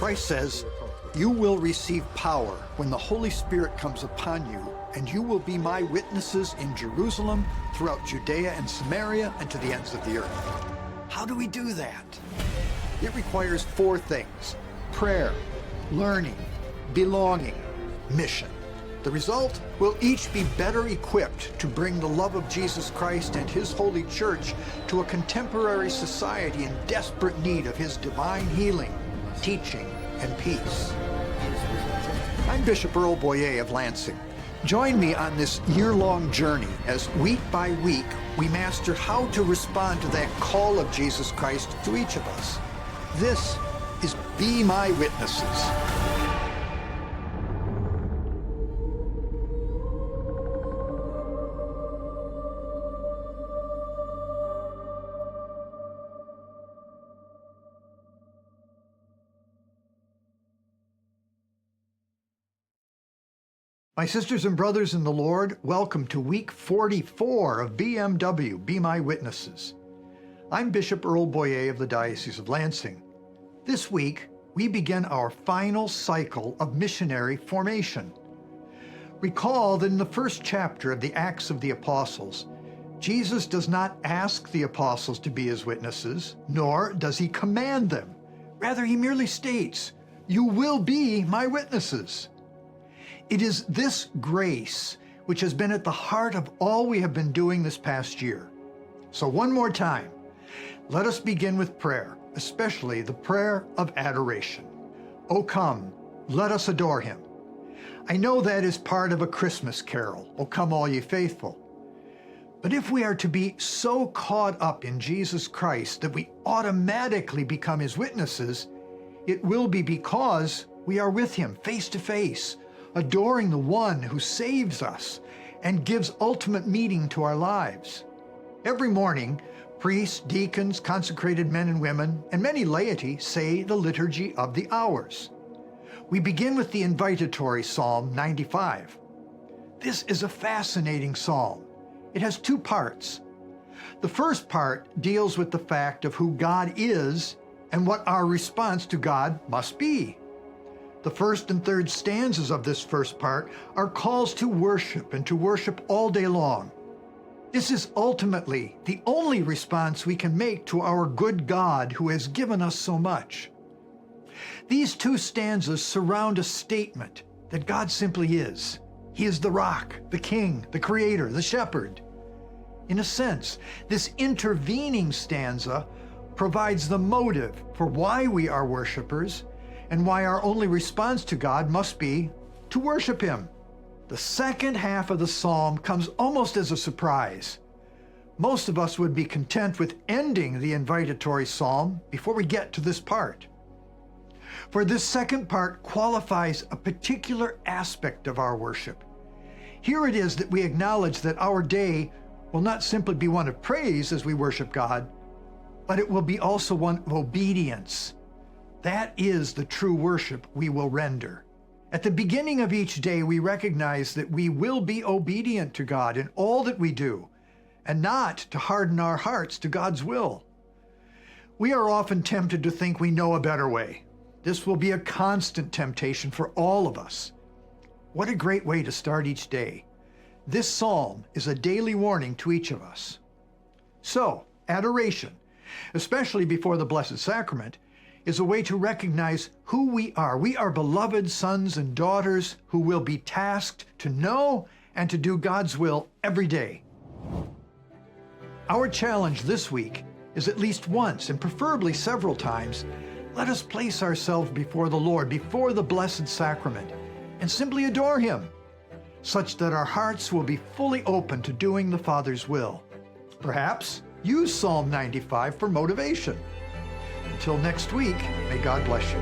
Christ says, "You will receive power when the Holy Spirit comes upon you, and you will be my witnesses in Jerusalem, throughout Judea and Samaria, and to the ends of the earth." How do we do that? It requires 4 things: prayer, learning, belonging, mission. The result? We'll each be better equipped to bring the love of Jesus Christ and His holy church to a contemporary society in desperate need of His divine healing, teaching, and peace. I'm Bishop Earl Boyea of Lansing. Join me on this year-long journey as week by week we master how to respond to that call of Jesus Christ to each of us. This is Be My Witnesses. My sisters and brothers in the Lord, welcome to week 44 of BMW, Be My Witnesses. I'm Bishop Earl Boyea of the Diocese of Lansing. This week, we begin our final cycle of missionary formation. Recall that in the first chapter of the Acts of the Apostles, Jesus does not ask the apostles to be His witnesses, nor does He command them. Rather, He merely states, "You will be my witnesses." It is this grace which has been at the heart of all we have been doing this past year. So one more time, let us begin with prayer, especially the prayer of adoration. "O come, let us adore Him." I know that is part of a Christmas carol, "O come all ye faithful." But if we are to be so caught up in Jesus Christ that we automatically become His witnesses, it will be because we are with Him face to face, adoring the one who saves us and gives ultimate meaning to our lives. Every morning, priests, deacons, consecrated men and women, and many laity say the Liturgy of the Hours. We begin with the invitatory Psalm 95. This is a fascinating psalm. It has 2 parts. The first part deals with the fact of who God is and what our response to God must be. The first and third stanzas of this first part are calls to worship and to worship all day long. This is ultimately the only response we can make to our good God who has given us so much. These 2 stanzas surround a statement that God simply is. He is the rock, the king, the creator, the shepherd. In a sense, this intervening stanza provides the motive for why we are worshipers and why our only response to God must be to worship Him. The second half of the psalm comes almost as a surprise. Most of us would be content with ending the invitatory psalm before we get to this part. For this second part qualifies a particular aspect of our worship. Here it is that we acknowledge that our day will not simply be one of praise as we worship God, but it will be also one of obedience. That is the true worship we will render. At the beginning of each day, we recognize that we will be obedient to God in all that we do, and not to harden our hearts to God's will. We are often tempted to think we know a better way. This will be a constant temptation for all of us. What a great way to start each day. This psalm is a daily warning to each of us. So, adoration, especially before the Blessed Sacrament, is a way to recognize who we are. We are beloved sons and daughters who will be tasked to know and to do God's will every day. Our challenge this week is at least once, and preferably several times, let us place ourselves before the Lord, before the Blessed Sacrament, and simply adore Him, such that our hearts will be fully open to doing the Father's will. Perhaps use Psalm 95 for motivation. Until next week, may God bless you.